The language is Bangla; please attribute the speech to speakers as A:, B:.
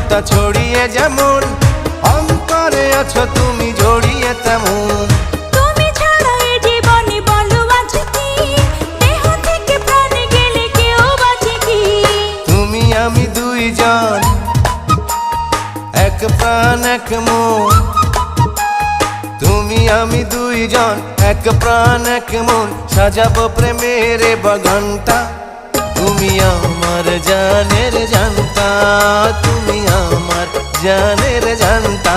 A: মমতা ছড়িয়ে যেমন, অন্তরে আছো তুমি জড়িয়ে তেমন।
B: তুমি ছাড়া এ জীবনে বলো আছে কি, দেহ থেকে প্রাণ গেলে কেউ বাঁচে কি?
A: তুমি আমি দুইজন, এক প্রাণ এক মন। তুমি আমি দুইজন, এক প্রাণ এক মন, সাজাবো প্রেমের বাগানটা। তুমি আমার জানের জানতা, তুমি আমার জানের জানতা।